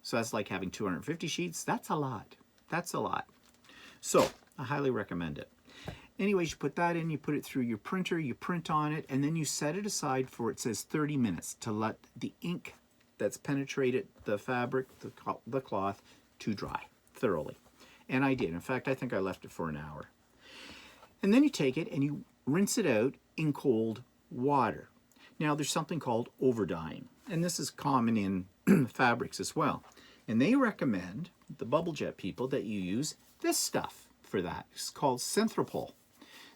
so that's like having 250 sheets, that's a lot. That's a lot. So I highly recommend it. Anyways, you put that in, you put it through your printer, you print on it, and then you set it aside for, it says 30 minutes to let the ink that's penetrated the fabric, the cloth, to dry thoroughly. And I did. In fact, I think I left it for an hour. And then you take it and you rinse it out in cold water. Now, there's something called over-dyeing, and this is common in fabrics as well. And they recommend, the bubble jet people, that you use this stuff for that. It's called Synthropol.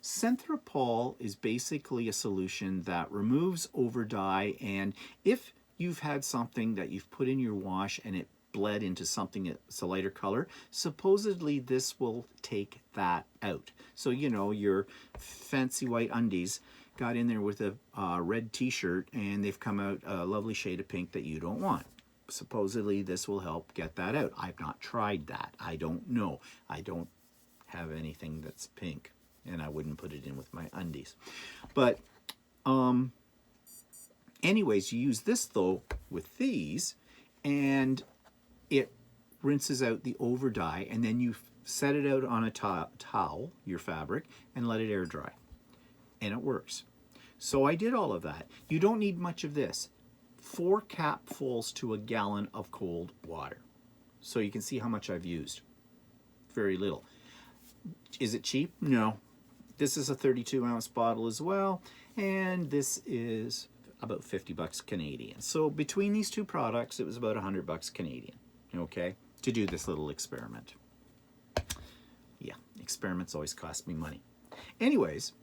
Synthropol is basically a solution that removes over-dye, and if you've had something that you've put in your wash and it bled into something that's a lighter color, supposedly this will take that out. So, you know, your fancy white undies got in there with a red t-shirt and they've come out a lovely shade of pink that you don't want. Supposedly this will help get that out. I've not tried that. I don't know. I don't have anything that's pink, and I wouldn't put it in with my undies. But anyways, you use this though with these, and it rinses out the over dye, and then you set it out on a towel, your fabric, and let it air dry, and it works. So I did all of that. You don't need much of this. 4 capfuls to a gallon of cold water. So you can see how much I've used. Very little. Is it cheap? No. This is a 32-ounce bottle as well, and this is about 50 bucks Canadian. So between these two products, it was about 100 bucks Canadian, okay, to do this little experiment. Yeah, experiments always cost me money. Anyways,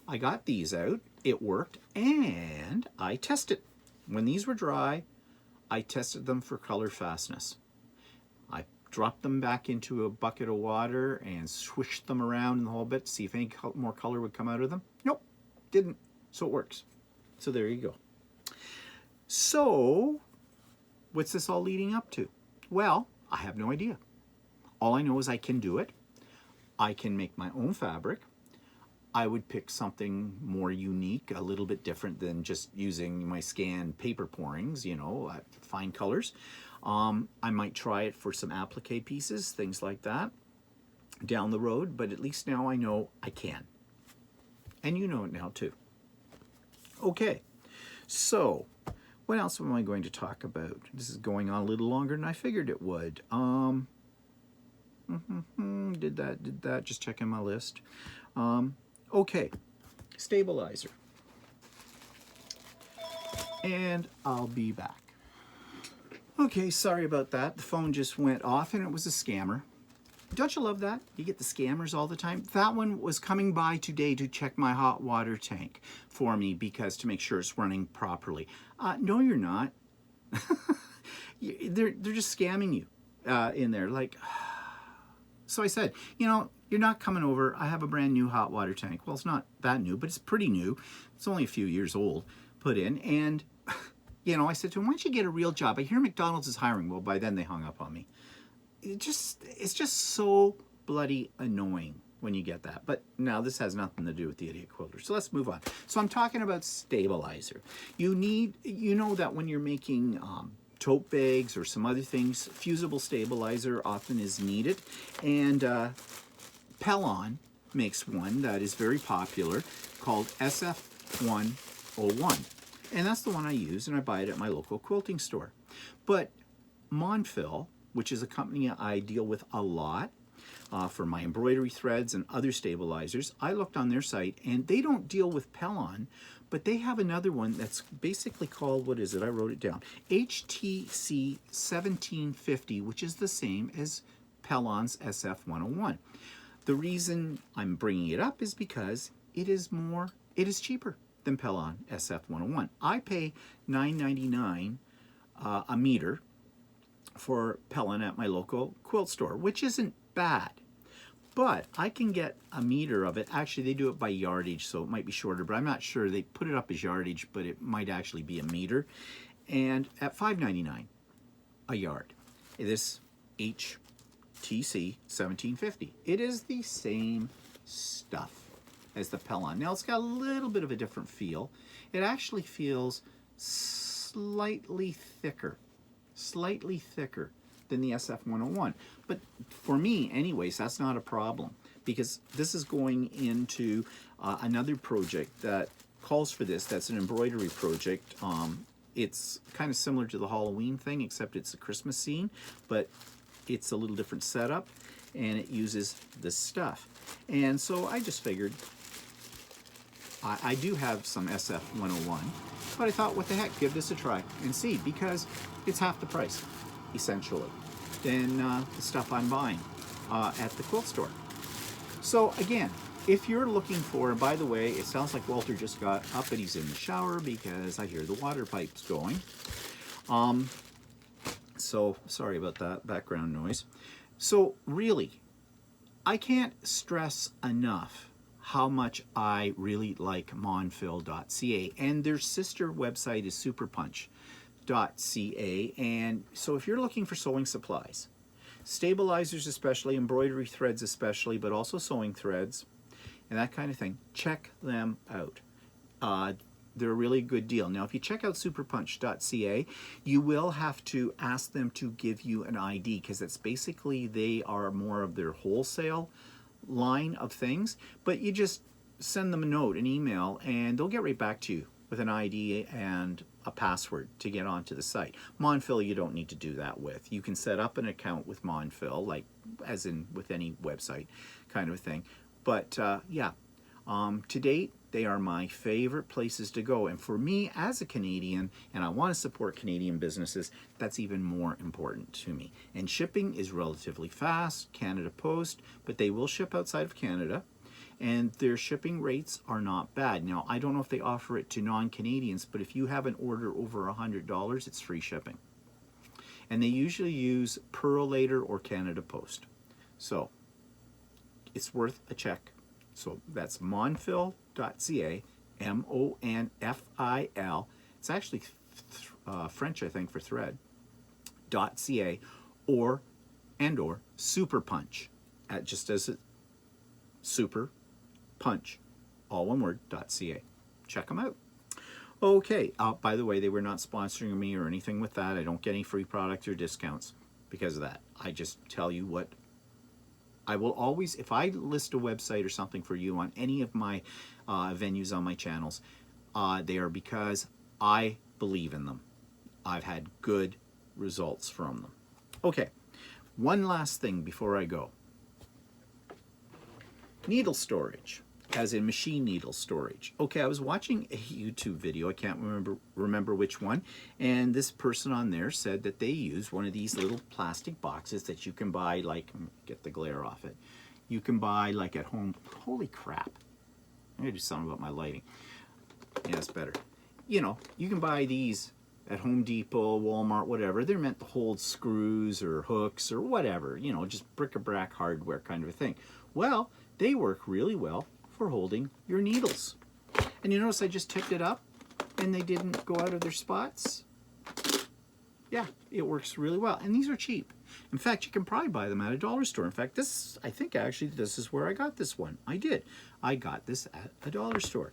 I got these out, it worked, and I tested. When these were dry, I tested them for color fastness. I dropped them back into a bucket of water and swished them around in the whole bit to see if any more color would come out of them. Nope, didn't. So it works. So there you go. So, what's this all leading up to? Well, I have no idea. All I know is I can do it. I can make my own fabric. I would pick something more unique, a little bit different than just using my scanned paper pourings, you know, fine colors. I might try it for some applique pieces, things like that, down the road, but at least now I know I can. And you know it now too. Okay, so what else am I going to talk about? This is going on a little longer than I figured it would. Did that, just checking my list. Okay, stabilizer. And I'll be back. Okay, sorry about that. The phone just went off and it was a scammer. Don't you love that? You get the scammers all the time. That one was coming by today to check my hot water tank for me because to make sure it's running properly. No, you're not. They're just scamming you in there. Like, so I said, you know, you're not coming over. I have a brand new hot water tank. Well, it's not that new, but it's pretty new. It's only a few years old, put in. And, you know, I said to him, why don't you get a real job? I hear McDonald's is hiring. Well, by then they hung up on me. It's just so bloody annoying when you get that. But now this has nothing to do with the Idiot Quilter. So let's move on. So I'm talking about stabilizer. You know that when you're making tote bags or some other things, fusible stabilizer often is needed. And Pellon makes one that is very popular called SF101. And that's the one I use, and I buy it at my local quilting store. But Monfil, which is a company I deal with a lot for my embroidery threads and other stabilizers, I looked on their site, and they don't deal with Pellon, but they have another one that's basically called, what is it? I wrote it down. HTC 1750, which is the same as Pellon's SF101. The reason I'm bringing it up is because it is cheaper than Pellon SF101. I pay $9.99 a meter for Pellon at my local quilt store, which isn't bad. But I can get a meter of it. Actually, they do it by yardage, so it might be shorter, but I'm not sure. They put it up as yardage, but it might actually be a meter. And at $5.99 a yard, this HTC 1750. It is the same stuff as the Pellon. Now, it's got a little bit of a different feel. It actually feels slightly thicker than the SF101. But for me, anyways, that's not a problem, because this is going into another project that calls for this. That's an embroidery project. It's kind of similar to the Halloween thing, except it's a Christmas scene, but it's a little different setup, and it uses this stuff. And so I just figured, I do have some SF101, but I thought, what the heck, give this a try and see, because it's half the price, essentially, than the stuff I'm buying at the quilt store. So again, if you're looking for, and by the way, it sounds like Walter just got up and he's in the shower because I hear the water pipes going. So sorry about that background noise. So really, I can't stress enough how much I really like monfil.ca, and their sister website is superpunch.ca. And so if you're looking for sewing supplies, stabilizers especially, embroidery threads especially, but also sewing threads and that kind of thing, check them out. They're a really good deal. Now, if you check out superpunch.ca, you will have to ask them to give you an ID, because it's basically, they are more of their wholesale line of things, but you just send them a note, an email, and they'll get right back to you with an ID and a password to get onto the site. Monfil, you don't need to do that with. You can set up an account with Monfil, like as in with any website kind of thing. But yeah, to date, they are my favorite places to go. And for me as a Canadian, and I want to support Canadian businesses, that's even more important to me. And shipping is relatively fast, Canada Post, but they will ship outside of Canada. And their shipping rates are not bad. Now, I don't know if they offer it to non-Canadians, but if you have an order over $100, it's free shipping. And they usually use Purolator or Canada Post. So it's worth a check. So that's monfil.ca, M-O-N-F-I-L. It's actually French, I think, for thread, .ca, or Super Punch, just as it, Super Punch, all one word, .ca. Check them out. Okay, by the way, they were not sponsoring me or anything with that. I don't get any free products or discounts because of that. I just tell you what I will always, if I list a website or something for you on any of my venues on my channels, they are because I believe in them. I've had good results from them. Okay, one last thing before I go. Needle storage, as in machine needle storage. Okay, I was watching a YouTube video, I can't remember which one, and this person on there said that they use one of these little plastic boxes that you can buy, like, get the glare off it, you can buy like at home. Holy crap, I'm gonna do something about my lighting. Yeah, it's better. You know, you can buy these at Home Depot, Walmart, whatever. They're meant to hold screws or hooks or whatever, you know, just bric-a-brac hardware kind of a thing. Well, they work really well for holding your needles. And you notice I just tipped it up and they didn't go out of their spots? Yeah, it works really well. And these are cheap. In fact, you can probably buy them at a dollar store. In fact, this, I think actually this is where I got this one. I did. I got this at a dollar store.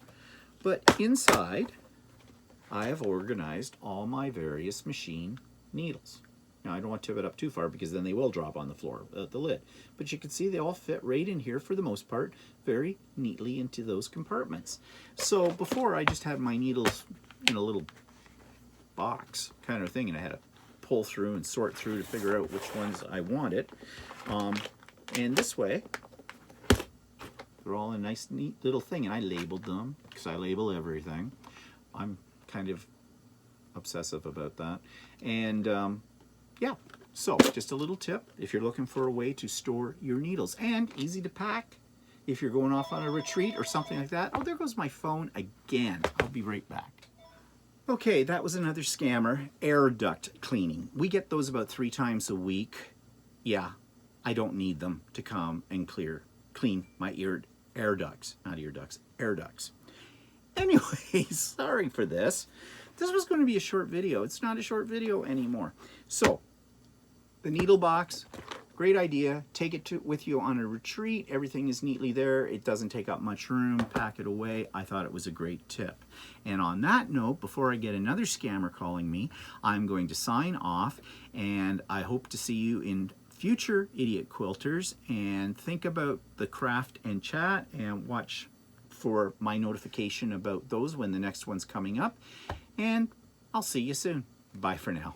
But inside, I have organized all my various machine needles. Now I don't want to tip it up too far because then they will drop on the floor, the lid. But you can see they all fit right in here for the most part, very neatly into those compartments. So before I just had my needles in a little box kind of thing, and I had to pull through and sort through to figure out which ones I wanted. And this way, they're all a nice, neat little thing, and I labeled them because I label everything. I'm kind of obsessive about that. And yeah, so just a little tip if you're looking for a way to store your needles, and easy to pack if you're going off on a retreat or something like that. Oh, there goes my phone again. I'll be right back. Okay, that was another scammer, air duct cleaning. We get those about 3 times a week. Yeah, I don't need them to come and clean my air ducts, not ear ducts, air ducts. Anyway, sorry for this. This was going to be a short video. It's not a short video anymore. So, the needle box, great idea. Take it with you on a retreat. Everything is neatly there. It doesn't take up much room. Pack it away. I thought it was a great tip. And on that note, before I get another scammer calling me, I'm going to sign off, and I hope to see you in future Idiot Quilters. And think about the craft and chat, and watch for my notification about those when the next one's coming up. And I'll see you soon. Bye for now.